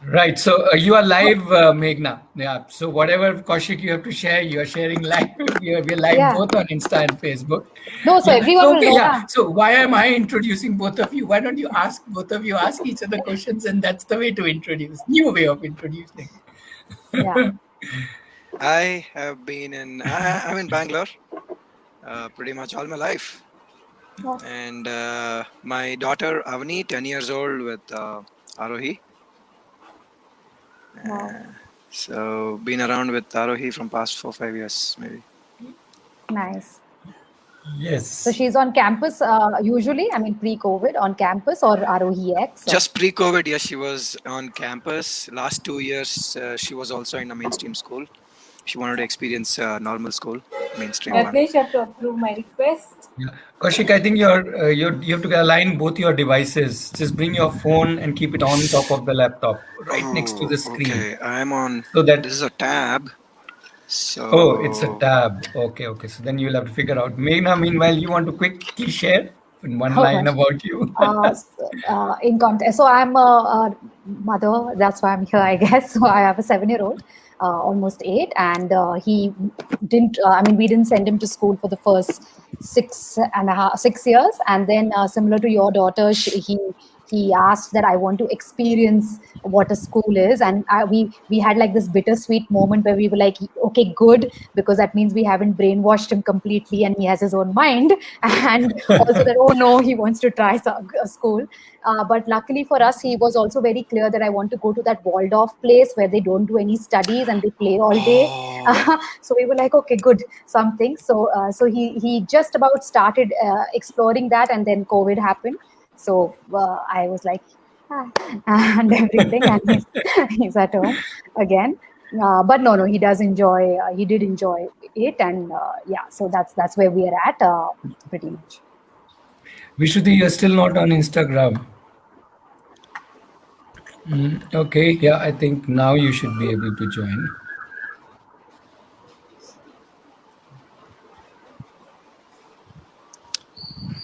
Right. So you are live, Meghna. Yeah. So whatever Kaushik you have to share, you are sharing live. We're live Yeah. both on Insta and Facebook. No, so Yeah. everyone So will okay. know Yeah. now. So why am I introducing both of you? Why don't you ask both of you ask each other questions, and that's the way to introduce. New way of introducing. Yeah. I'm in Bangalore pretty much all my life. Oh, And my daughter Avani, 10 years old with Arohi. wow. So been around with Arohi from past 4 5 years maybe. Nice. So Yes. she's on campus usually, I mean, pre-COVID on campus or ROEX or? Just pre-COVID, yes, she was on campus. Last 2 years, she was also in a mainstream school. She wanted to experience normal school, mainstream one. Okay. Ratnesh, you have to approve my request. Yeah. Kaushik, I think you have to align both your devices. Just bring your phone and keep it on top of the laptop, right next to Oh, the screen, okay. I'm on. so that. This is a tab. Oh, it's a So tab. Okay, okay. So then you'll have to figure out. Meghna, meanwhile, you want to quickly share in one Oh line gosh. about you. In context, so I'm a mother. That's why I'm here, I guess. So I have a 7-year-old, almost 8, and he didn't. I mean, we didn't send him to school for the first 6 years, and then similar to your daughter, he asked that I want to experience what a school is, and we had like this bittersweet moment where we were like, okay, good, because that means we haven't brainwashed him completely, and he has his own mind, and also that, oh no, he wants to try a school. But luckily for us, he was also very clear that I want to go to that walled off place where they don't do any studies and they play all day. oh, So we were like, okay, good, something. So he just about started exploring that, and then COVID happened. So I was like, "Ah," and everything, and he's at home again. But no, he does enjoy. He did enjoy it, and yeah, so that's where we are at, pretty much. Vishuddhi, you're still not on Instagram. Okay, yeah, I think now you should be able to join.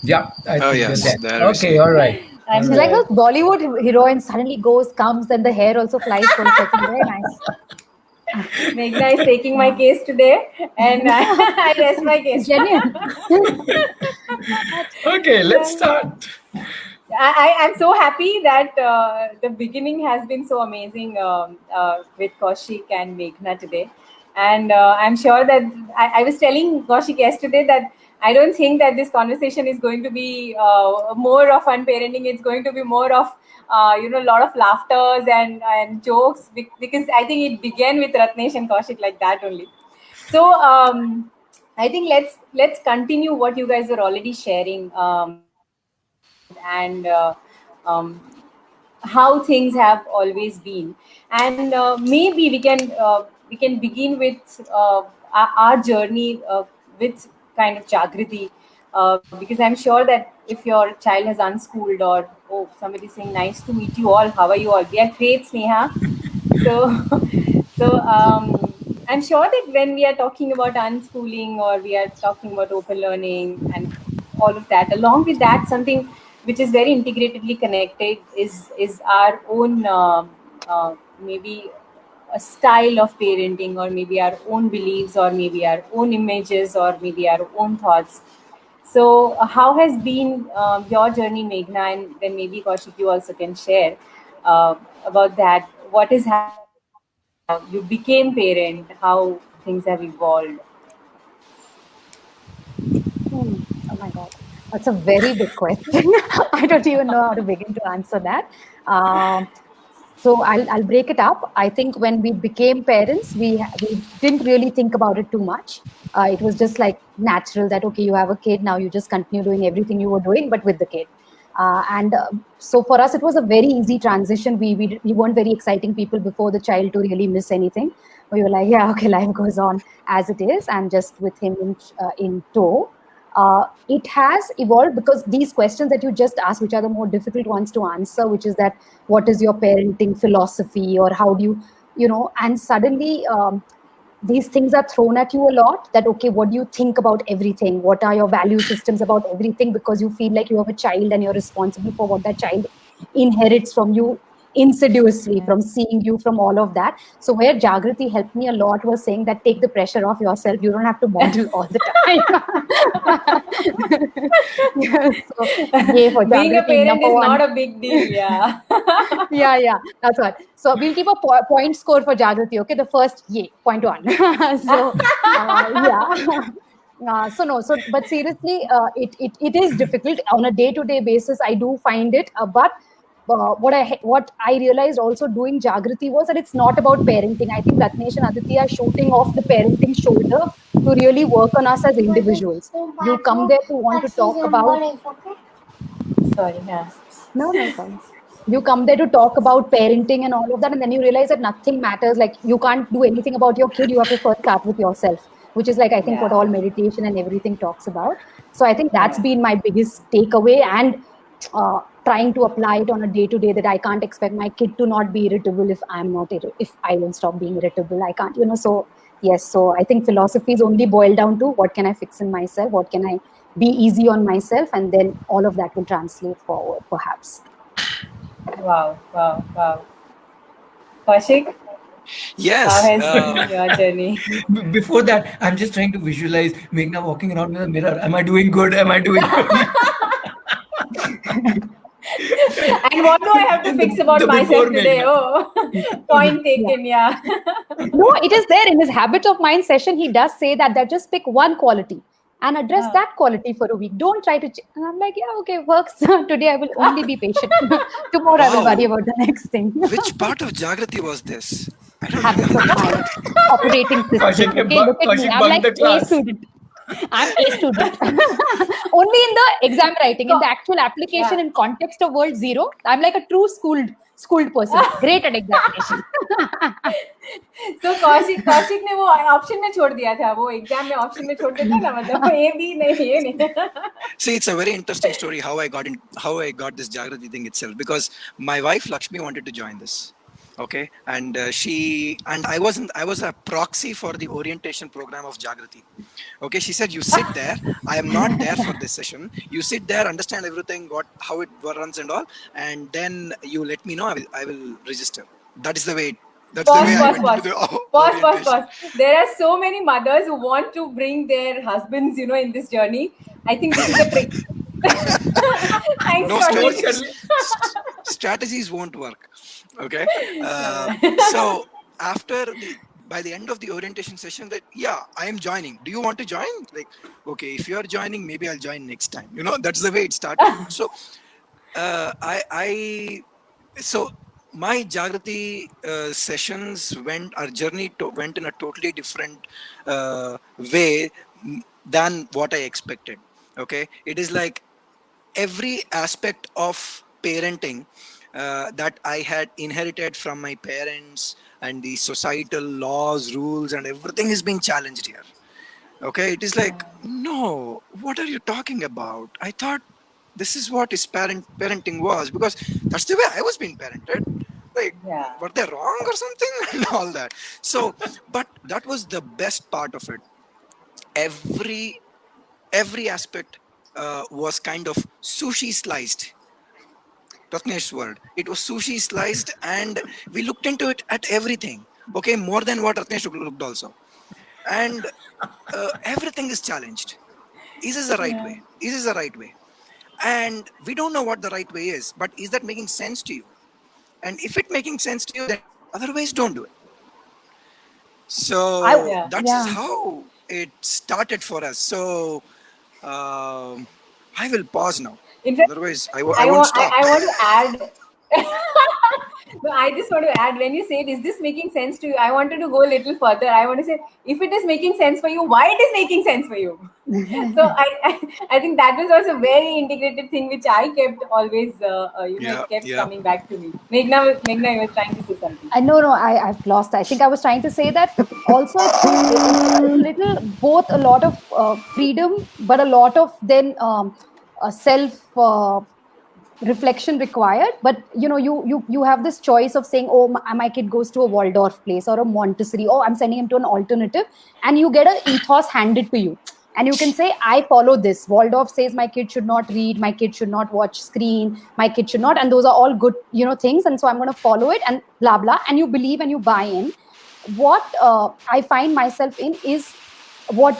Yeah, I oh think you're yes, there. there we Okay, see. all right. All I'm She's like right. here. a Bollywood heroine, suddenly comes, then the hair also flies for a second. Very nice. Meghna is taking my case today, and I rest my case. Genuine. Okay, let's start. I'm so happy that the beginning has been so amazing with Kaushik and Meghna today. And I'm sure that I was telling Kaushik yesterday that I don't think that this conversation is going to be more of unparenting. It's going to be more of, a lot of laughters and jokes, because I think it began with Ratnesh and Kaushik like that only. So I think let's continue what you guys were already sharing. And how things have always been, and maybe we can begin with our journey with kind of Jagriti, because I'm sure that if your child has unschooled, or oh, somebody saying nice to meet you all, how are you all, we are great, Sneha. So so I'm sure that when we are talking about unschooling, or we are talking about open learning and all of that, along with that, something which is very integratedly connected is our own, maybe a style of parenting, or maybe our own beliefs, or maybe our own images, or maybe our own thoughts. So how has been your journey, Meghna, and then maybe Kaushik, you also can share about that. What is happening since you became parent? How things have evolved? Oh my God. That's a very big question. I don't even know how to begin to answer that. Um, so I'll break it up. I think when we became parents, we didn't really think about it too much. It was just like natural that, okay, you have a kid, now you just continue doing everything you were doing, but with the kid. And so for us, it was a very easy transition. We weren't very exciting people before the child to really miss anything. We were like, yeah, okay, life goes on as it is, and just with him in tow. It has evolved because these questions that you just asked, which are the more difficult ones to answer, which is that what is your parenting philosophy, or how do and suddenly these things are thrown at you a lot, that okay, what do you think about everything, what are your value systems about everything, because you feel like you have a child and you're responsible for what that child inherits from you insidiously from seeing you, from all of that. So where Jagriti helped me a lot was saying that take the pressure off yourself. You don't have to model all the time. So yay for Being a Jagriti, parent number is one. not a big deal. Yeah. Yeah, that's what. So we'll keep a point score for Jagriti. Okay, the first yay, point one. So yeah. But seriously, it is difficult on a day-to-day basis. I do find it, but what I realized also doing Jagriti was that it's not about parenting. I think Ratnesh and Aditya are shooting off the parenting shoulder to really work on us as individuals. You come there to want to talk about. Sorry. Yeah. No problem. You come there to talk about parenting and all of that, and then you realize that nothing matters. Like you can't do anything about your kid. You have to first start with yourself, which is like I think what all meditation and everything talks about. So I think that's been my biggest takeaway, and trying to apply it on a day to day. That I can't expect my kid to not be irritable if I'm not if I don't stop being irritable. I can't, So yes, so I think philosophy is only boiled down to what can I fix in myself, what can I be easy on myself, and then all of that will translate forward, perhaps. Wow. Kaushik, Yes. how has been your journey? Before that, I'm just trying to visualize Meghna walking around with a mirror. Am I doing good? Am I doing good? And what do I have to fix about The myself before today? Meghna. Oh, point taken. Yeah. No, it is there in his habit of mind session. He does say that just pick one quality and address that quality for a week. Don't try to. And I'm like, yeah, okay, works. Today I will only be patient. Tomorrow I will Wow. worry about the next thing. Which part of Jagrati was this? I don't Habits of remember. mind, operating system. Kaushik Okay, look at me. Kaushik I'm bunked like the A class. student. I'm A student. Only in the exam writing, in the actual application in context of world zero, I'm like a true schooled person. Great at examination. So Kaushik ने वो option में छोड़ दिया था, वो exam में option में छोड़ देता ना, मतलब ये भी नहीं ये नहीं. See, it's a very interesting story how I got this Jagrati thing itself, because my wife Lakshmi wanted to join this. Okay, and I was a proxy for the orientation program of Jagrati. Okay, she said, you sit there, I am not there for this session, you sit there, understand everything, how it runs and all, and then you let me know, I will register. That is the way Pause. There are so many mothers who want to bring their husbands, in this journey. I think this is a trick. Thanks, no Kaushik. strategies won't work. Okay, so by the end of the orientation session, that I am joining. Do you want to join? Like, okay, if you are joining, maybe I'll join next time. That's the way it started. So so my Jagrati sessions our journey went in a totally different way than what I expected. Okay, it is like every aspect of parenting that I had inherited from my parents and the societal laws, rules, and everything is being challenged here. Okay, it is like, no, what are you talking about? I thought this is what parenting was, because that's the way I was being parented. Like, were they wrong or something? And all that. So, but that was the best part of it. Every aspect was kind of sushi sliced. Ratnesh's word. It was sushi sliced, and we looked into it at everything. Okay, more than what Ratnesh looked also. And everything is challenged. Is this the right way? Is this the right way? And we don't know what the right way is, but is that making sense to you? And if it's making sense to you, then otherwise don't do it. So that's how it started for us. So I will pause now. In fact, otherwise I won't stop. I want to add. No, I just want to add, when you said, is this making sense to you? I wanted to go a little further. I want to say, if it is making sense for you, why it is making sense for you? So I think that was also a very integrated thing, which I kept always, kept coming back to me. Meghna, you were trying to say something. No, I've lost. I think I was trying to say that also it's a little, both a lot of freedom, but a lot of then self reflection required. But you have this choice of saying, oh, my kid goes to a Waldorf place or a Montessori, oh, I'm sending him to an alternative, and you get an ethos handed to you. and you can say, I follow this. Waldorf says my kid should not read, my kid should not watch screen, my kid should not, and those are all good, things, and so I'm going to follow it, and blah blah, and you believe and you buy in. What I find myself in is what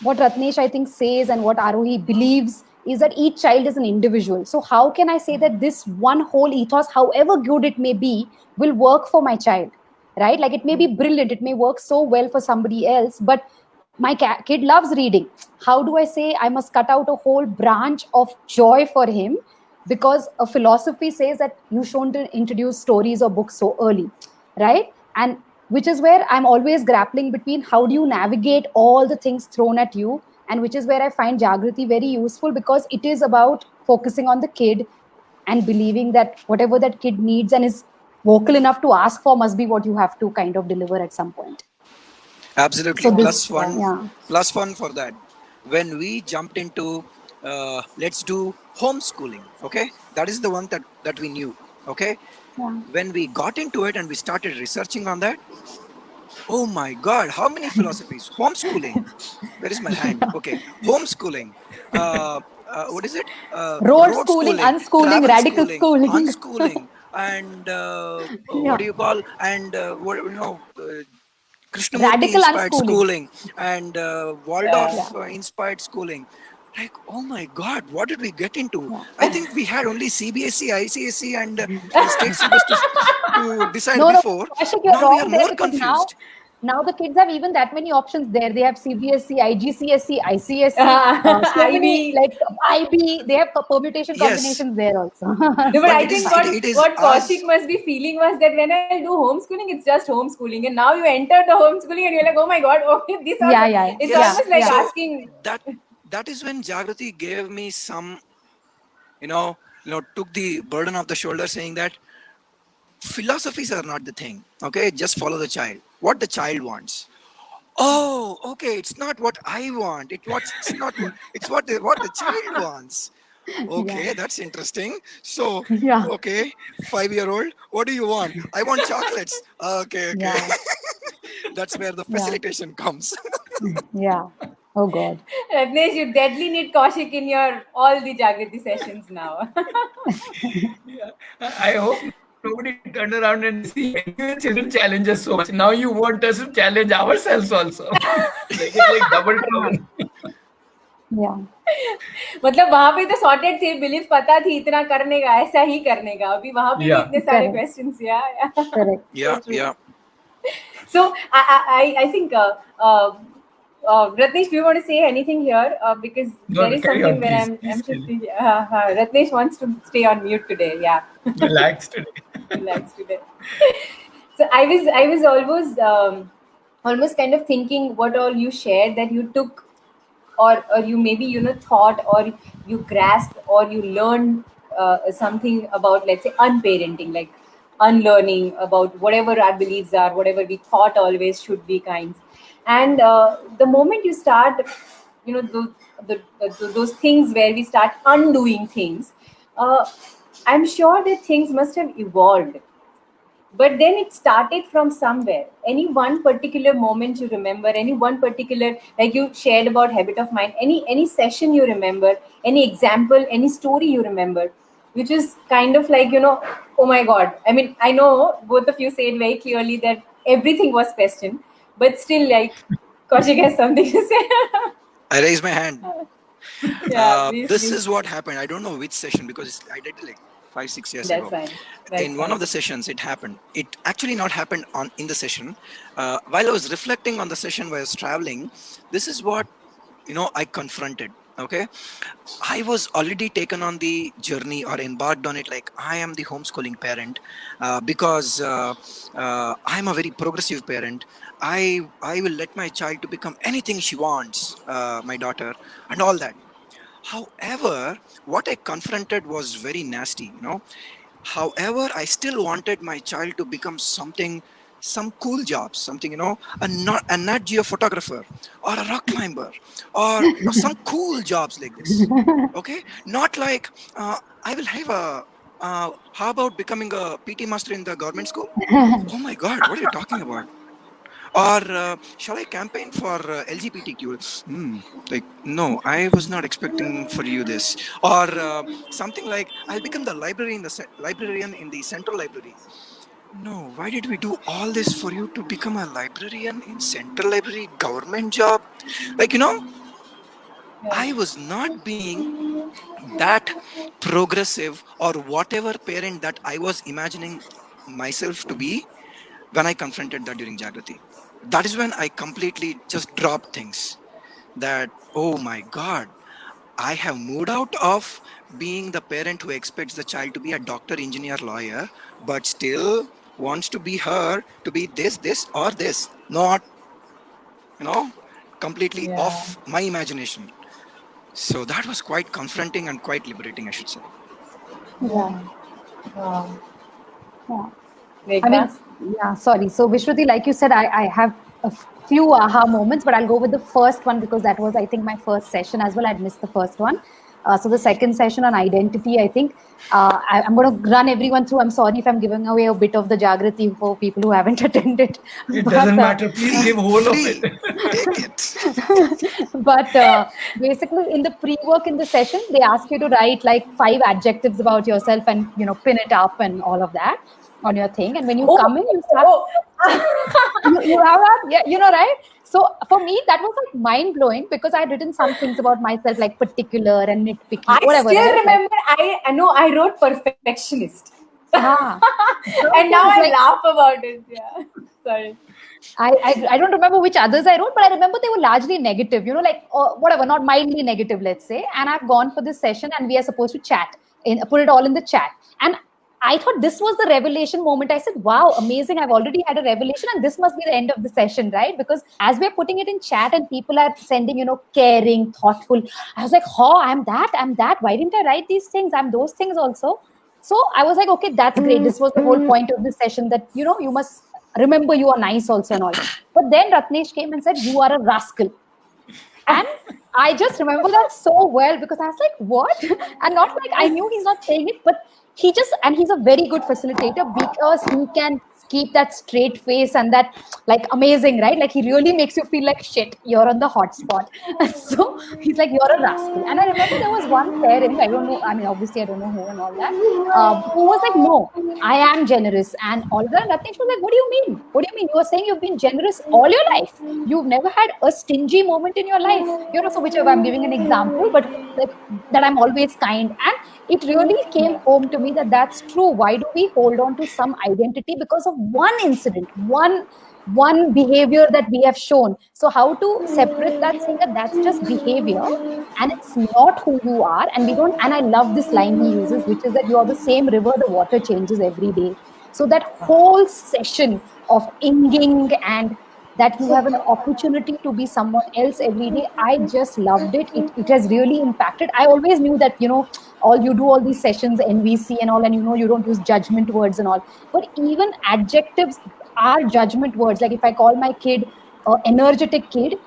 Ratnesh, I think, says, and what Arohi believes, is that each child is an individual. So how can I say that this one whole ethos, however good it may be, will work for my child, right? Like, it may be brilliant, it may work so well for somebody else, but my kid loves reading. How do I say I must cut out a whole branch of joy for him because a philosophy says that you shouldn't introduce stories or books so early, right? And which is where I'm always grappling between how do you navigate all the things thrown at you, and which is where I find Jagriti very useful, because it is about focusing on the kid and believing that whatever that kid needs and is vocal enough to ask for must be what you have to kind of deliver at some point. Absolutely. So Plus this, one, yeah. plus one for that. When we jumped into, let's do homeschooling, okay? That is the one that we knew, okay? Yeah. When we got into it and we started researching on that, oh my God, how many philosophies? Homeschooling. Where is my hand? Okay. Homeschooling. What is it? Road Road schooling, schooling, unschooling, travel radical schooling, schooling. unschooling, and what Yeah. do you call? And Krishnamurti Radical inspired unschooling. schooling and Yeah. Waldorf inspired schooling. Like, oh my God, what did we get into? Yeah. I think we had only CBSE, ICSE, and state syllabus to decide No, before. Kaushik, you're Now we are wrong there, more because confused. now the kids have even that many options there. They have CBSE, IGCSE, ICSE, so many, IB. like IB. They have permutation Yes, combinations there also. No, but but I it is think it, what it is what Kaushik us. must be feeling was that when I do homeschooling, it's just homeschooling, and now you enter the homeschooling and you're like, oh my God, okay, this also. Yeah, yeah, It's yeah, Yes. almost like yeah. So asking. that that is when Jagrati gave me some, you know, took the burden off the shoulder, saying that philosophies are not the thing. Okay, just follow the child. What the child wants. Oh, okay. It's not what I want. It's not what it's what the child wants. Yeah, Okay, that's interesting. So, yeah, okay, 5-year-old, what do you want? I want chocolates. Okay, okay. yeah, That's where the yeah, facilitation comes. yeah. Oh God. Ratnesh, you deadly need Kaushik in your all the Jagriti sessions now. Yeah. I hope nobody turned around and see, anyway, children challenge us so much. Now you want us to challenge ourselves also. Like, it's like double Yeah, trouble. yeah, मतलब वहां पे तो sorted थे, believe पता थी इतना करने का, ऐसा ही करने का, अभी वहां पे भी Yeah. इतने सारे correct, क्वेश्चंस या correct. so Yeah, true. yeah. So I think Ratnesh, do you want to say anything here? Because No, there no, is carry something on, where please. I'm Please carry on. shifting. Ratnesh wants to stay on mute today. Yeah, Relax today. relax today. So I was almost kind of thinking what all you shared that you took, or you maybe thought, or you grasped, or you learned something about, let's say, unparenting, like unlearning about whatever our beliefs are, whatever we thought always should be kinds. And the moment you start, those things where we start undoing things, uh, I'm sure that things must have evolved, but then it started from somewhere. Any one particular moment you remember, any one particular, like you shared about habit of mind, any session you remember, any example, any story you remember, which is kind of like, oh my God. I mean, I know both of you said very clearly that everything was questioned, but still, like, Kaushik has something to say. I raise my hand. Yeah, please, This please. is what happened. I don't know which session because I did it like 5-6 years That's ago. fine. That's In one of fine. the sessions, it happened. It actually not happened on in the session. While I was reflecting on the session while I was traveling, this is what I confronted. Okay, I was already taken on the journey or embarked on it. Like, I am the homeschooling parent because I'm a very progressive parent. I will let my child to become anything she wants, my daughter, and all that. However, what I confronted was very nasty. However, I still wanted my child to become something, some cool jobs, something, a Nat Geo photographer or a rock climber or some cool jobs like this. Okay, not like I will have a. How about becoming a PT master in the government school? Oh my God, what are you talking about? Or shall I campaign for LGBTQ? Like, no, I was not expecting for you this. Or something like, I'll become the librarian in the central library. No, why did we do all this for you to become a librarian in central library, government job? Like, I was not being that progressive or whatever parent that I was imagining myself to be when I confronted that during Jagrati. That is when I completely just dropped things. That, oh my God, I have moved out of being the parent who expects the child to be a doctor, engineer, lawyer, but still wants to be her to be this, or this. Not, you know, completely Yeah. off my imagination. So that was quite confronting and quite liberating, I should say. Yeah. Wow. Yeah. I Megha? mean, yeah, sorry. So, Vishruti, like you said, I have a few aha moments, but I'll go with the first one because that was, I think, my first session as well. I'd missed the first one. So, the second session on identity, I think I'm going to run everyone through. I'm sorry if I'm giving away a bit of the Jagrati for people who haven't attended. It But doesn't matter. Please give whole of Free, it. take it. but basically in the pre-work in the session they ask you to write like 5 adjectives about yourself and pin it up and all of that on your thing, and when you come in you start Oh. you have that, yeah, right? So for me that was like mind blowing because I had written some things about myself like particular and nitpicky, I whatever, still right? remember. I know I wrote perfectionist, Ah, and now I like, laugh about it. Yeah. Sorry. I don't remember which others I wrote, but I remember they were largely negative, like whatever, not mildly negative, let's say. And I've gone for this session, and we are supposed to chat, put it all in the chat. And I thought this was the revelation moment. I said, "Wow, amazing! I've already had a revelation, and this must be the end of the session, right?" Because as we're putting it in chat, and people are sending, caring, thoughtful. I was like, "Oh, I'm that. I'm that. Why didn't I write these things? I'm those things also." So I was like, okay, that's great. This was the whole point of this session, that you must remember you are nice also and all. But then Ratnesh came and said, "You are a rascal." And I just remember that so well because I was like, what? And not like I knew he's not saying it, but and he's a very good facilitator because he can keep that straight face and that like amazing, right? Like he really makes you feel like shit, you're on the hot spot. So he's like, "You're a rascal." And I remember there was one parent, I don't know, I mean, obviously I don't know who and all that, who was like, "No, I am generous." And all of that. And Ratnesh was like, "What do you mean? What do you mean? You are saying you've been generous all your life. You've never had a stingy moment in your life." So whichever, I'm giving an example, but like that I'm always kind. And it really came home to me that that's true. Why do we hold on to some identity because of one incident, one behavior that we have shown? So how to separate that, saying that that's just behavior and it's not who you are. And we don't, and I love this line he uses, which is that you are the same river, the water changes every day. So that whole session of inging and that you have an opportunity to be someone else every day, I just loved it. It has really impacted. I always knew that all you do all these sessions NVC and all, and you don't use judgment words and all, but even adjectives are judgment words. Like if I call my kid energetic kid,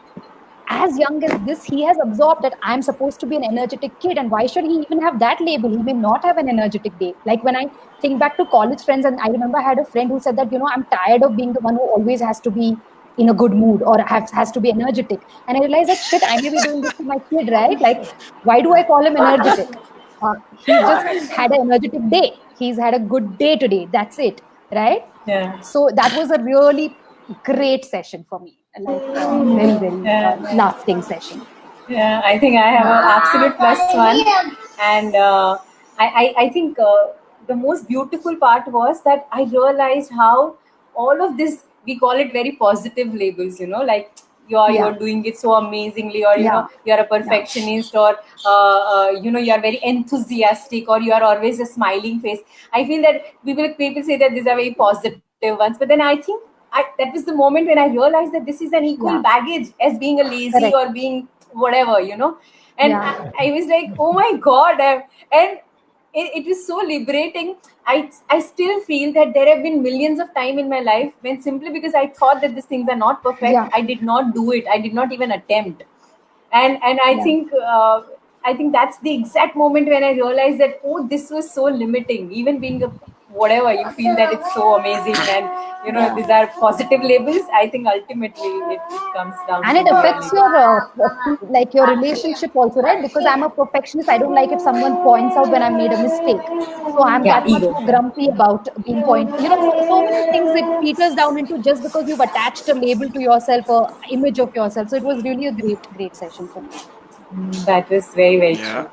as young as this, he has absorbed that I'm supposed to be an energetic kid. And why should he even have that label? He may not have an energetic day. Like when I think back to college friends, and I remember I had a friend who said that, I'm tired of being the one who always has to be in a good mood or has to be energetic. And I realized that shit, I may be doing this to my kid, right? Like, why do I call him energetic? He just had an energetic day. He's had a good day today. That's it, right? Yeah. So that was a really great session for me, like very, very lasting session. Yeah, I think I have an absolute +1, and I think the most beautiful part was that I realized how all of this, we call it very positive labels, like you're doing it so amazingly, or you're a perfectionist, or you're very enthusiastic, or you are always a smiling face. I feel that people say that these are very positive ones, but then I think that was the moment when I realized that this is an equal baggage as being a lazy Correct. or being whatever, and I was like, oh my God. And it was so liberating. I still feel that there have been millions of time in my life when simply because I thought that these things are not perfect, I did not do it. I did not even attempt. And I think that's the exact moment when I realized that, oh, this was so limiting. Even being whatever you feel that it's so amazing, and these are positive labels. I think ultimately it comes down And to it affects reality. your like your relationship also, right? Because I'm a perfectionist, I don't like if someone points out when I made a mistake, so I'm Yeah, that much ego. more grumpy about being so many things. It peters down into just because you've attached a label to yourself or image of yourself. So it was really a great session for me. That was very, very Yeah. true.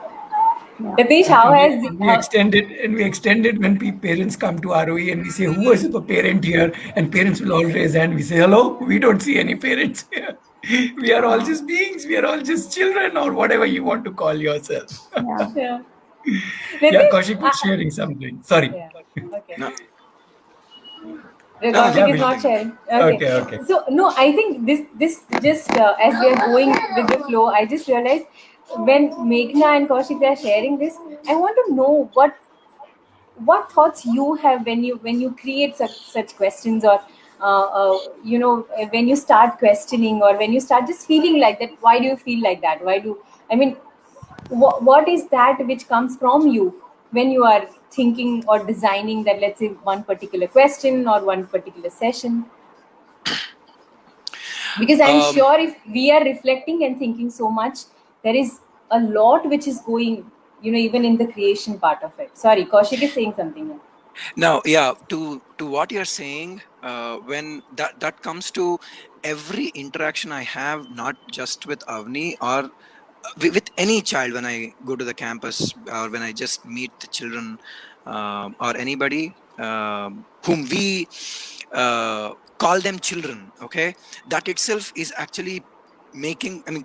Yeah. Tapesh, how has And we extend it, when parents come to ROE and we say, who is the parent here? And parents will all raise hand. We say, hello, we don't see any parents here. We are all just beings. We are all just children, or whatever you want to call yourself. Yeah. yeah. Yeah, Nitish, Kaushik was sharing something. Sorry. yeah, okay. No. No, Kaushik is please not take it. sharing. Okay. Okay, okay. So no, I think this just as we are going with the flow, I just realized when Meghna and Kaushik are sharing this, I want to know what thoughts you have when you create such questions, or when you start questioning, or when you start just feeling like that. Why do you feel like that? Why do I mean what is that which comes from you when you are thinking or designing that, let's say, one particular question or one particular session? Because I'm Um, sure if we are reflecting and thinking so much, there is a lot which is going, even in the creation part of it. Sorry, Kaushik is saying something here. Now, yeah, to what you're saying, when that comes to every interaction I have, not just with Avni or with any child, when I go to the campus or when I just meet the children, or anybody whom we call them children, okay, that itself is actually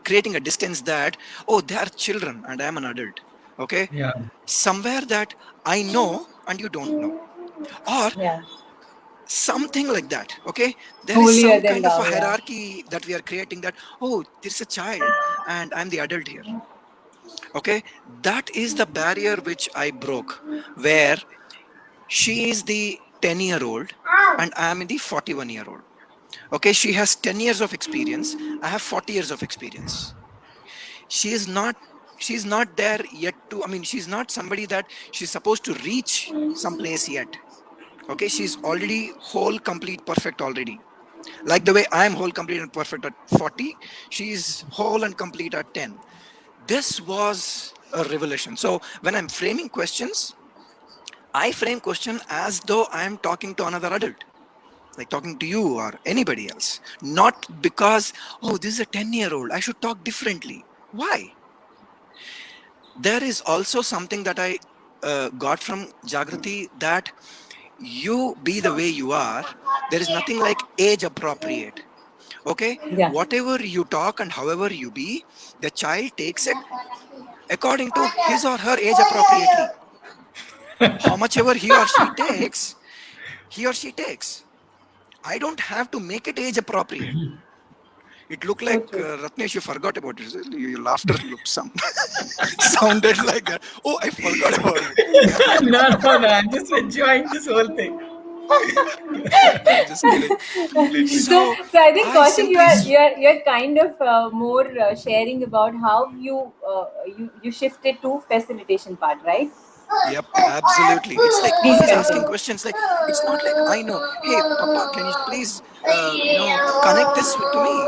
creating a distance that, oh, they are children and I am an adult, okay, Yeah. somewhere that I know and you don't know, or Yeah. something like that, okay. There is Holier some than kind of a thou. Yeah. hierarchy that we are creating, that, oh, there's a child and I'm the adult here, okay. That is the barrier which I broke, where she is the 10-year-old and I am the 41-year-old, okay. She has 10 years of experience, I have 40 years of experience. she is not she's not there yet to, she's not somebody that she's supposed to reach someplace yet, okay. She's already whole, complete, perfect already, like the way I am whole, complete, and perfect at 40. She's whole and complete at 10. This was a revelation. So when I'm framing questions, I frame question as though I am talking to another adult, like talking to you or anybody else, not because, oh, this is a 10-year-old, I should talk differently. Why? There is also something that I got from Jagrati, that you be the way you are. There is nothing like age appropriate, okay. Yeah. Whatever you talk and however you be, the child takes it according to his or her age appropriately. How much ever he or she takes, I don't have to make it age appropriate. It looked So like, true. Ratnesh, you forgot about it. Your laughter looked sounded like that. Oh, I forgot about it. No, no, no. I'm just enjoying this whole thing. Just kidding. so So so I think, I Kaushik, you simply are you're kind of more sharing about how you shifted to facilitation part, right? Yep, absolutely. It's like Please always asking continue. questions. Like, it's not like I know. Hey, Papa, can you please, connect this to me?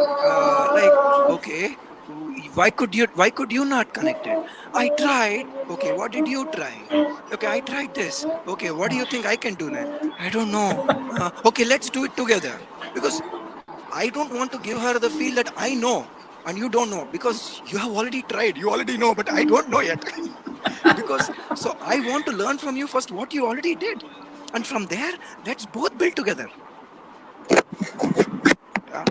Like, okay, why could you not connect it? I tried. Okay, what did you try? Okay, I tried this. Okay, what do you think I can do now? I don't know. Okay, let's do it together, because I don't want to give her the feel that I know and you don't know, because you have already tried. You already know, but I don't know yet. Because so I want to learn from you first what you already did, and from there let's both build together. Yeah. I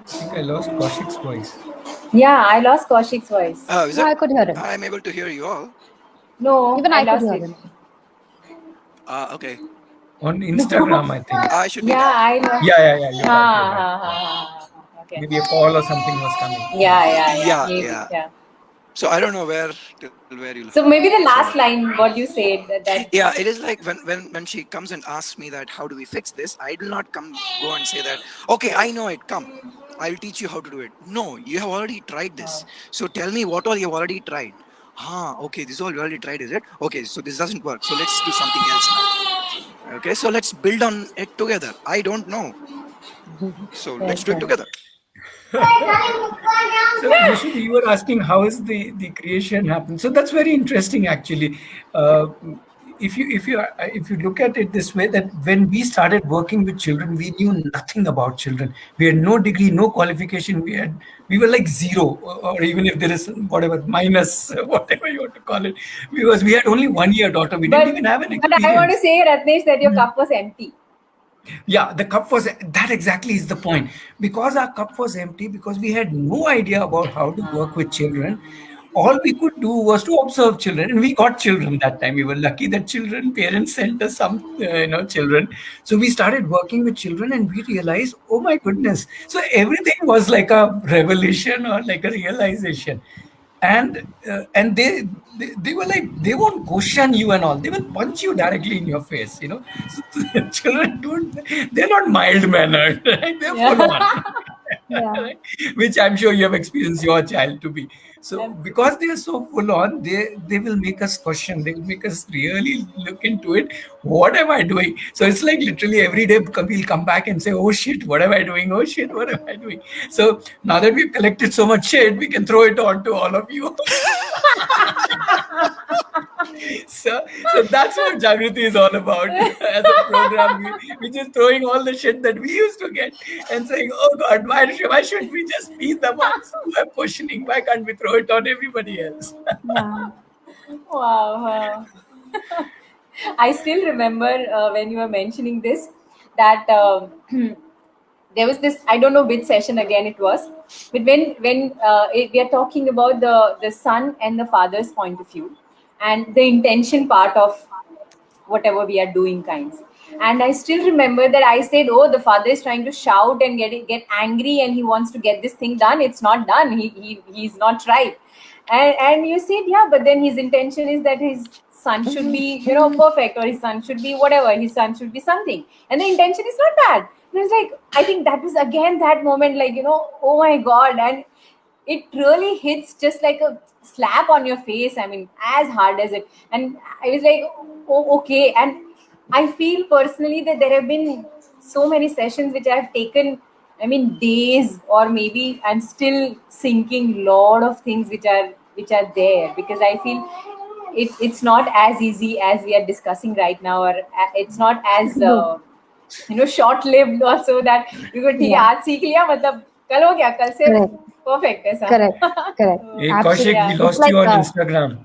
think I lost Kaushik's voice. Yeah, I lost Kaushik's voice. Is No, it? I could hear him. I'm able to hear you all. No, Even I I could lost hear it. him. Okay. On No. Instagram, I think. I should be Yeah, back. I know. Yeah, you're Ha, back, you're back. ha, ha, ha, ha. Okay. Maybe a call or something was coming. Yeah, Yes. yeah, Yeah, maybe. yeah. Yeah. So I don't know till where you. So maybe the So last line, what you said, that yeah, it is like when she comes and asks me that how do we fix this, I do not go and say that, okay, I know it, come, I'll teach you how to do it. No, you have already tried this, so tell me what all you've already tried. Okay, this all you already tried, is it? Okay, so this doesn't work, so let's do something else now. Okay, so let's build on it together. I don't know, so let's do it together. So Yashvi, you were asking how is the creation happened. So that's very interesting actually. Uh, if you look at it this way, that when we started working with children, we knew nothing about children. We had no degree, no qualification. We were like zero, or even if there is whatever minus, whatever you want to call it, because we had only 1 year daughter. We didn't even have an But I want to experience. say, Ratnesh, that your cup was empty. Yeah, the cup was that exactly is the point. Because our cup was empty, because we had no idea about how to work with children. All we could do was to observe children, and we got children that time. We were lucky that children parents sent us some, children. So we started working with children, and we realized, oh my goodness! So everything was like a revelation or like a realization, and they were like, they won't question you and all, they will punch you directly in your face, so children don't, they're not mild mannered, right? They're full on. Yeah. Right? Which I'm sure you have experienced your child to be. So Absolutely. because they are so full on, they will make us question. They will make us really look into it. What am I doing? So it's like literally every day we'll come back and say, "Oh shit, what am I doing? Oh shit, what am I doing?" So now that we've collected so much shit, we can throw it on to all of you. So that's what Jagriti is all about. As a program, we're just throwing all the shit that we used to get and saying, "Oh God, why should we just be the ones who are questioning? Why can't we throw it on everybody else?" Yeah. Wow. I still remember when you were mentioning this, that there was this, I don't know which session again it was, but we are talking about the son and the father's point of view, and the intention part of whatever we are doing kinds. And I still remember that I said, oh, the father is trying to shout and get angry, and he wants to get this thing done. It's not done. He's not right. And you said, yeah, but then his intention is that his son should be, perfect, or his son should be whatever, his son should be something, and the intention is not bad. And it's like, I think that was again that moment, like, oh my God. And it really hits just like a slap on your face. I mean, as hard as it. And I was like, oh, okay. And I feel personally that there have been so many sessions which I've taken, I mean, days, or maybe I'm still sinking lot of things which are there, because I feel it's not as easy as we are discussing right now, or it's not as No. short lived also, that you go, ठीक है, Yeah. आज सीख लिया, मतलब कल हो गया, कल से Correct. perfect ऐसा. Correct. Correct. So, Hey Absolutely. Kaushik, yeah. we It's lost like you on Instagram.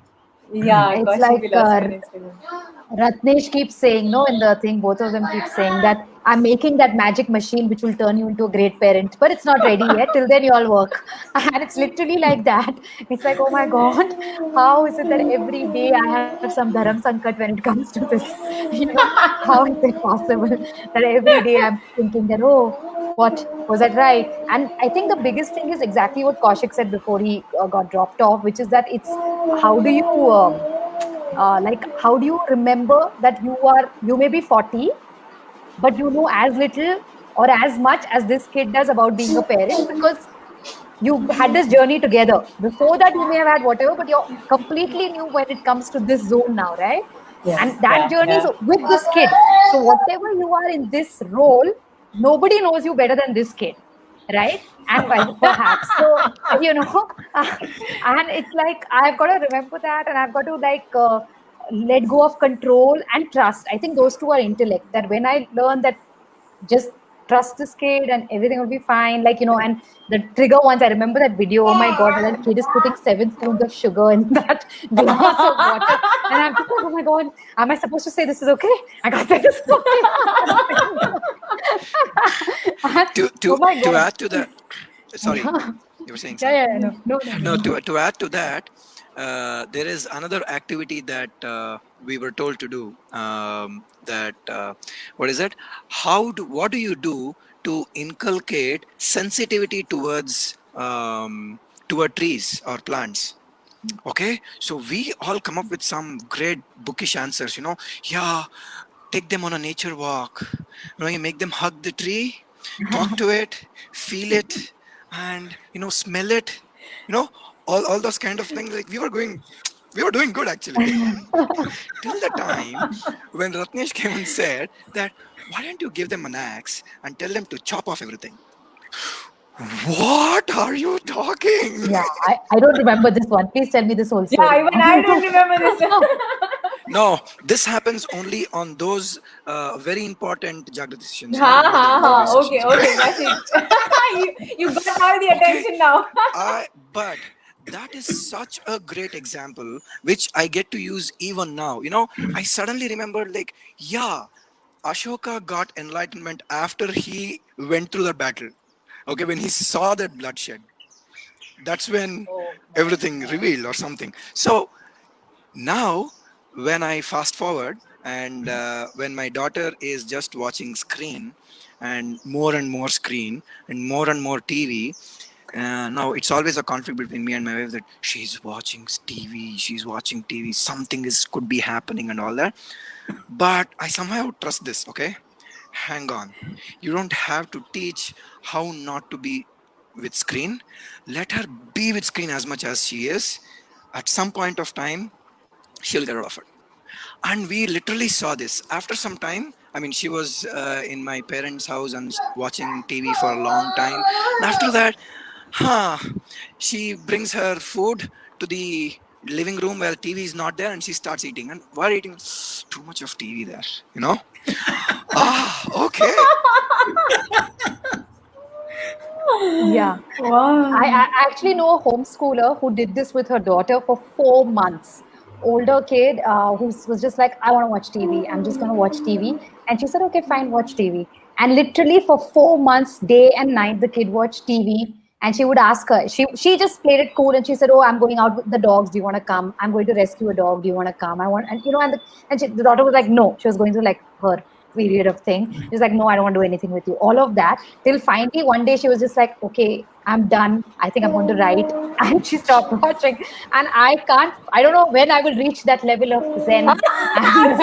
Yeah, it's Kaushik, like we lost you on Instagram. Ratnesh keeps saying, no, in the thing, both of them keep saying that I'm making that magic machine which will turn you into a great parent, but it's not ready yet. Till then, you all work. And it's literally like that. It's like, oh my God, how is it that every day I have some dharam sankat when it comes to this? How is it possible that every day I'm thinking that, oh, what was that right? And I think the biggest thing is exactly what Kaushik said before he got dropped off, which is that it's how do you. Like how do you remember that you may be 40 but you know as little or as much as this kid does about being a parent, because you had this journey together. Before that you may have had whatever, but you're completely new when it comes to this zone now, right? Yeah, And that yeah, journey is yeah. with this kid. So whatever you are in this role, nobody knows you better than this kid, right? And perhaps so, you know and it's like I've got to remember that, and I've got to like let go of control and trust. I think those two are intellect, that when I learn that just trust this kid and everything will be fine, like, and the trigger ones, I remember that video, oh my God, that kid is putting 7 spoons of sugar in that glass of water, and I'm just like, oh my God, am I supposed to say this is okay? I can't say this is okay. to Oh to my to God. add to that, sorry, Yeah. you were saying Yeah, something. yeah, no, no, no, No, no. to add to that, there is another activity that we were told to do. That what is it? What do you do to inculcate sensitivity toward trees or plants? Okay, so we all come up with some great bookish answers. Yeah, take them on a nature walk. You make them hug the tree, talk to it, feel it, and smell it. You know, all those kind of things. Like we were going, We were doing good actually. Till the time when Ratnesh came and said that, why don't you give them an axe and tell them to chop off everything? What are you talking? Yeah, I don't remember this one. Please tell me this whole story. Yeah, even I don't remember this. No, this happens only on those very important Jagrati sessions. Ha not ha the ha. Jagrati Okay, sessions. okay, got it. you got all the attention now. But that is such a great example which I get to use even now. You know, I suddenly remembered, like, yeah, Ashoka got enlightenment after he went through the battle. Okay, when he saw that bloodshed, that's when Oh, everything revealed or something. So now when I fast forward, and when my daughter is just watching screen and more screen and more TV, now it's always a conflict between me and my wife that she's watching TV, something is could be happening and all that. But I somehow trust this. Okay, hang on, you don't have to teach how not to be with screen. Let her be with screen as much as she is. At some point of time she'll get out of it. And we literally saw this after some time. I mean, she was in my parents house and watching TV for a long time, and after that, huh, she brings her food to the living room where TV is not there, and she starts eating, and we're eating too much of TV there, you know. Okay. Yeah. wow. I actually know a homeschooler who did this with her daughter for 4 months. Older kid who was just like, I want to watch TV. I'm just going to watch TV. And she said, okay, fine, watch TV. And literally for 4 months, day and night, the kid watched TV. And she would ask her, she just played it cool. And she said, oh, I'm going out with the dogs. Do you want to come? I'm going to rescue a dog. Do you want to come? I want, and you know, the daughter was like, no. She was going through like her period of thing. She's like, no, I don't want to do anything with you. All of that. Till finally one day she was just like, okay, I'm done. I think I'm going to write. And she stopped watching. And I don't know when I will reach that level of Zen. And, I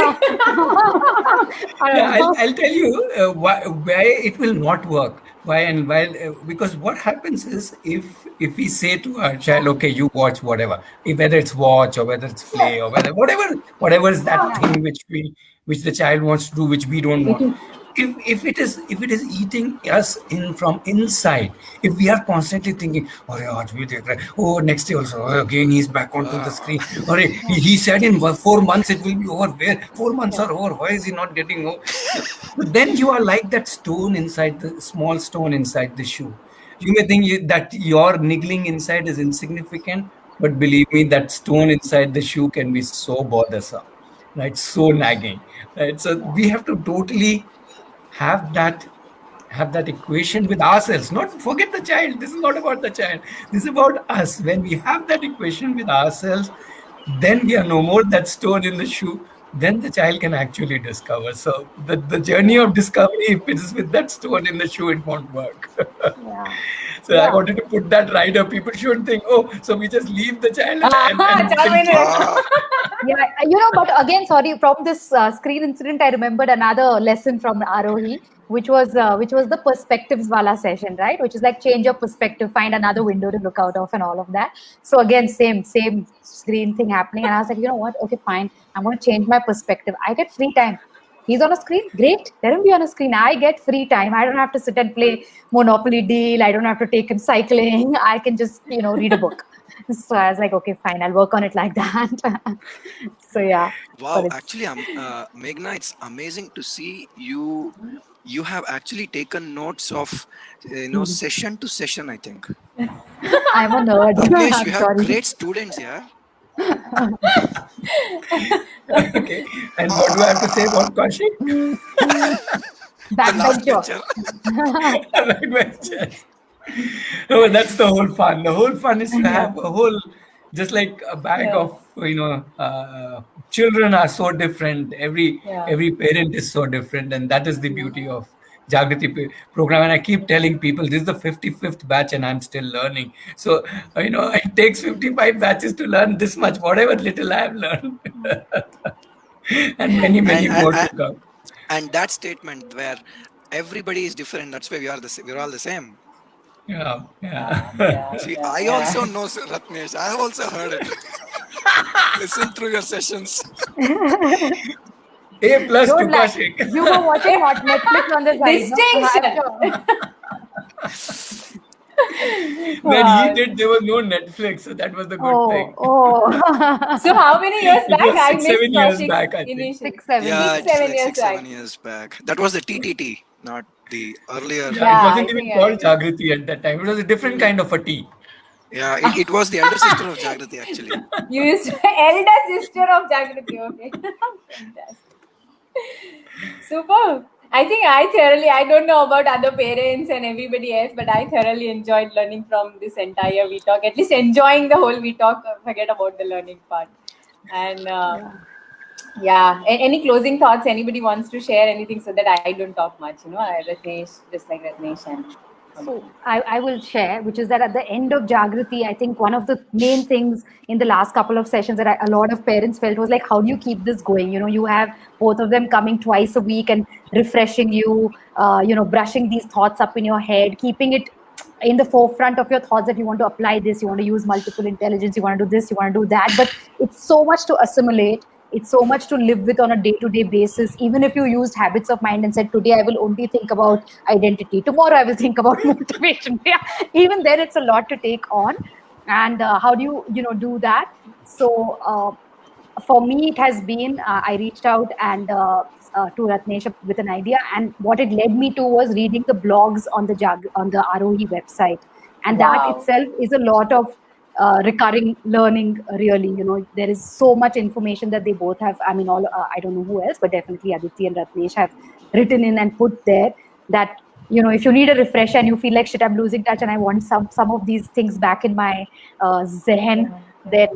Yeah, don't know. I'll tell you why it will not work. Why and why? Because what happens is if we say to our child, okay, you watch whatever, whether it's watch or whether it's play or whatever is that thing which the child wants to do, which we don't want. If it is eating us in from inside, if we are constantly thinking, oh, aaj bhi dekh raha hai. Oh, next day also, oh, again he's back onto the screen. Or he said in 4 months it will be over. Where 4 months are over? Why is he not getting over? But then you are like that stone inside the small stone inside the shoe. You may think that your niggling inside is insignificant, but believe me, that stone inside the shoe can be so bothersome, right? So nagging, right? So we have to totally have that equation with ourselves. Not forget the child. This is not about the child. This is about us. When we have that equation with ourselves, then we are no more that stone in the shoe. Then the child can actually discover. So the journey of discovery, if it is with that stone in the shoe, it won't work. Yeah. So I wanted to put that right up. People shouldn't think, oh, so we just leave the child Yeah, but again, sorry, from this screen incident, I remembered another lesson from Arohi, which was the perspectives wala session, right? Which is like change your perspective, find another window to look out of, and all of that. So again, same screen thing happening, and I was like, you know what? Okay, fine. I'm going to change my perspective. I get free time. He's on a screen, great. Let him be on a screen. I get free time. I don't have to sit and play Monopoly Deal. I don't have to take him cycling. I can just read a book. So I was like, okay, fine, I'll work on it like that. So yeah. Wow, actually, Meghna, it's amazing to see you. You have actually taken notes of, session to session, I think. I'm a nerd. Ratnesh, I'm you have sorry. great students, yeah. Okay. And what do I have to say about Kaushik? Backbencher. Backbencher. No, that's the whole fun. The whole fun is to have a whole, just like a bag of, children are so different. Every parent is so different, and that is the beauty of Jagriti program. And I keep telling people, this is the 55th batch, and I'm still learning. So it takes 55 batches to learn this much, whatever little I have learned, and many more to come. And that statement where everybody is different, that's why we're all the same. Yeah. See, I also know Ratnesh. I have also heard it. listen through your sessions. A plus to Don't lie. Kaushik. You were watching Netflix on the side. Distinction. When Wow. he did, there was no Netflix, so that was the good thing. Oh. So how many years It back was I 6, missed 7 years Kaushik's back, I think. initial? 6, 7 Yeah, years. it's 7 like years 6, back. 7 years back. That was the TTT, not the earlier. Yeah, Yeah, it I wasn't even think called Jagriti at that time. It was a different kind of a tea. Yeah, it was the elder sister of Jagrati actually. You used to elder sister of Jagrati. Okay. Fantastic. Super. I think I don't know about other parents and everybody else, but I thoroughly enjoyed learning from this entire We Talk, at least enjoying the whole We Talk, forget about the learning part. And any closing thoughts anybody wants to share, anything, so that I don't talk much, Ratnesh, just like Ratnesh and So I will share, which is that at the end of Jagriti, I think one of the main things in the last couple of sessions that a lot of parents felt was like, how do you keep this going? You have both of them coming twice a week and refreshing you, brushing these thoughts up in your head, keeping it in the forefront of your thoughts that you want to apply this, you want to use multiple intelligence, you want to do this, you want to do that. But it's so much to assimilate. It's so much to live with on a day-to-day basis. Even if you used habits of mind and said, today I will only think about identity, tomorrow I will think about motivation. Yeah, even then it's a lot to take on. And how do you do that? So for me, it has been, I reached out and to Ratnesh with an idea, and what it led me to was reading the blogs on the Arohi website, and that Wow. itself is a lot of recurring learning. Really, there is so much information that they both have. I mean, all I don't know who else, but definitely Aditi and Ratnesh have written in and put there that if you need a refresher and you feel like shit, I'm losing touch, and I want some of these things back in my Zehen, then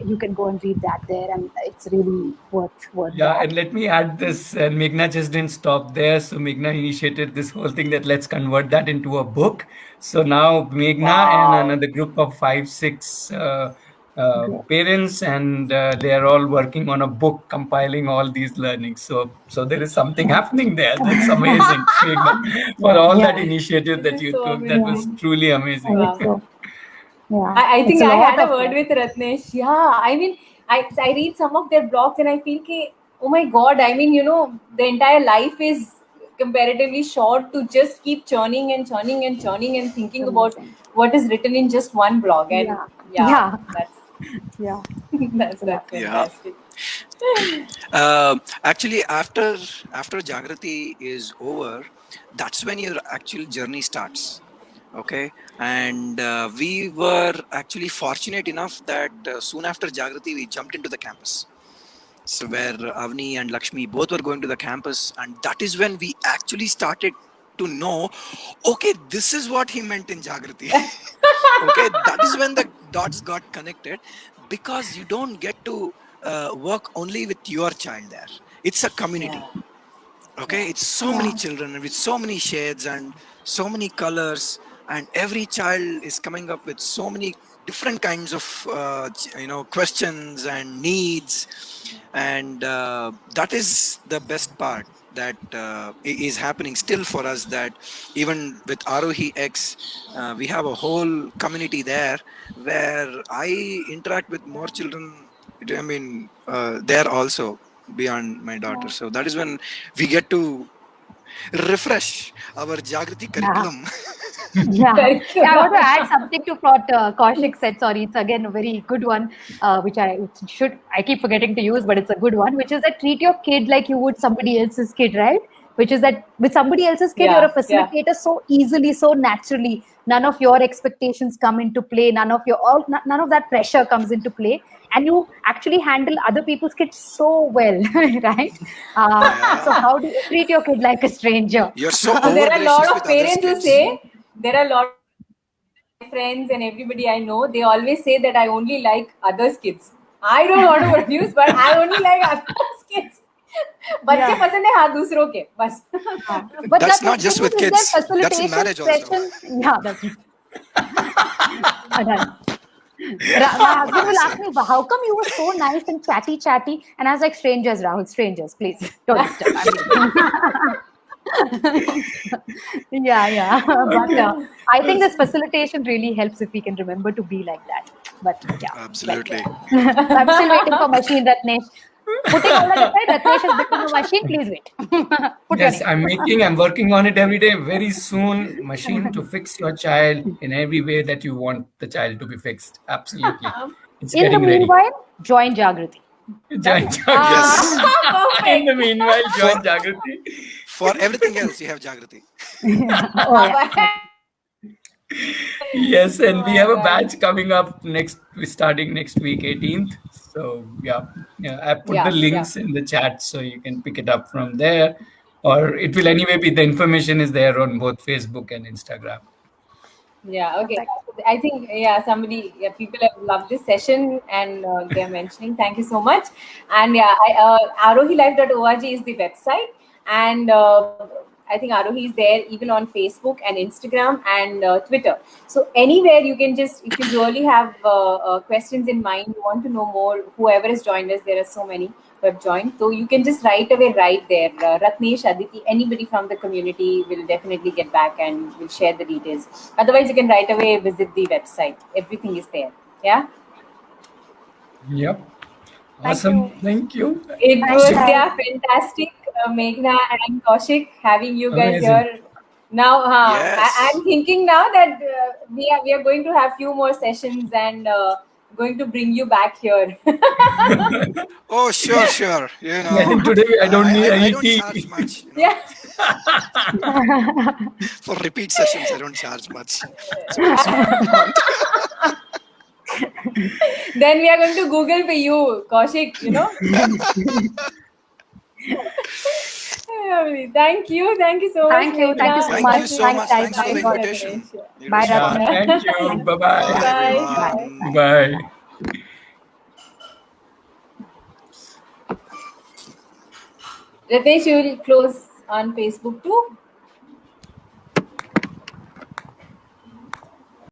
you can go and read that there, and it's really worth Yeah, that. and let me add this. And Meghna just didn't stop there. So Meghna initiated this whole thing that let's convert that into a book. So now Meghna Wow. and another group of 5, 6 Great. parents, and they are all working on a book compiling all these learnings. So there is something happening there. That's amazing, Meghna, for all that initiative This that is you so took. That was amazing. truly amazing. I think so. Yeah, I think it's a I lot had a of word with Ratnesh. Yeah, I mean, I read some of their blogs and I feel, oh my God, I mean, the entire life is comparatively short to just keep churning and churning and churning and thinking about amazing. what is written in just one blog. And Yeah. that's Yeah. that's a lot. Yeah. fantastic. Actually, after Jagrati is over, that's when your actual journey starts. Okay, and we were actually fortunate enough that soon after Jagrati we jumped into the campus. So where Avni and Lakshmi both were going to the campus, and that is when we actually started to know, okay, this is what he meant in Jagrati. Okay, that is when the dots got connected, because you don't get to work only with your child there. It's a community. Yeah. Okay, it's so many children with so many shades and so many colors, and every child is coming up with so many different kinds of questions and needs, and that is the best part that is happening still for us, that even with Arohi X, we have a whole community there where I interact with more children. I mean, there also beyond my daughter. So that is when we get to refresh our Jagrati curriculum. Yeah. Very Yeah, I want to good. add something to what Kaushik said. Sorry, it's again a very good one, which I keep forgetting to use, but it's a good one, which is that treat your kid like you would somebody else's kid, right? Which is that with somebody else's kid, you're a facilitator so easily, so naturally. None of your expectations come into play. None of that pressure comes into play, and you actually handle other people's kids so well, right? So how do you treat your kid like a stranger? You're so So there are a lot over-gracious of with others' parents who kids. say, there are a lot of friends and everybody I know, they always say that I only like others' kids. I don't want to produce, but I only like others' kids. बच्चे पसंद है हाँ दूसरों के बस. But That's not just with is kids. there That's in facilitation marriage also. session? Yeah, that's my husband will ask me, how come you were so nice and chatty? And I was like, strangers, Rahul, strangers, please don't disturb. Yeah. But I think this facilitation really helps if we can remember to be like that. But yeah, Absolutely. I'm still waiting for machine, Ratnesh. Putting all that aside, Ratnesh is becoming a machine. Please wait. Put your Yes, name. I'm working on it every day. Very soon, machine to fix your child in every way that you want the child to be fixed. Absolutely. It's In the getting ready. meanwhile, join Jagriti. Join Jagriti. Yes. In the Perfect. meanwhile, For join Jagriti. for everything else, you have Jagrati. Oh yeah. Yes, and we have a God. batch coming up next. We're starting next week, 18th. So yeah, I put the Yeah, yeah. links in the chat so you can pick it up from there, or it will anyway be the information is there on both Facebook and Instagram. Yeah, okay. Perfect. I think, yeah, people have loved this session and they're mentioning. Thank you so much. And yeah, arohilife.org is the website. And I think Arohi is there even on Facebook and Instagram and Twitter. So anywhere you can just, if you really have questions in mind, you want to know more, whoever has joined us, there are so many who have joined. So you can just right away write there. Ratnesh, Aditi, anybody from the community will definitely get back and will share the details. Otherwise, you can right away visit the website. Everything is there. Yeah. Yep. Thank Awesome. you. Thank you. It Thanks, was, guys. yeah, fantastic, Meghna and Kaushik, having you guys Amazing. here. Now, Yes. I'm thinking now that we are going to have few more sessions and going to bring you back here. Oh, sure. I think today I don't need I any don't tea. charge much, Yeah. For repeat sessions, I don't charge much. So it's fine. Then we are going to Google for you, Kaushik, Thank you. Thank you so Thank much, you. Thank you Meghna. so Thank much. you so Thanks, much. guys. Thanks for Bye the for invitation. It Bye, was Yeah, fun. Ratnesh. thank you. Bye Bye, bye. Bye. everyone. Bye. Ritesh, you will close on Facebook too.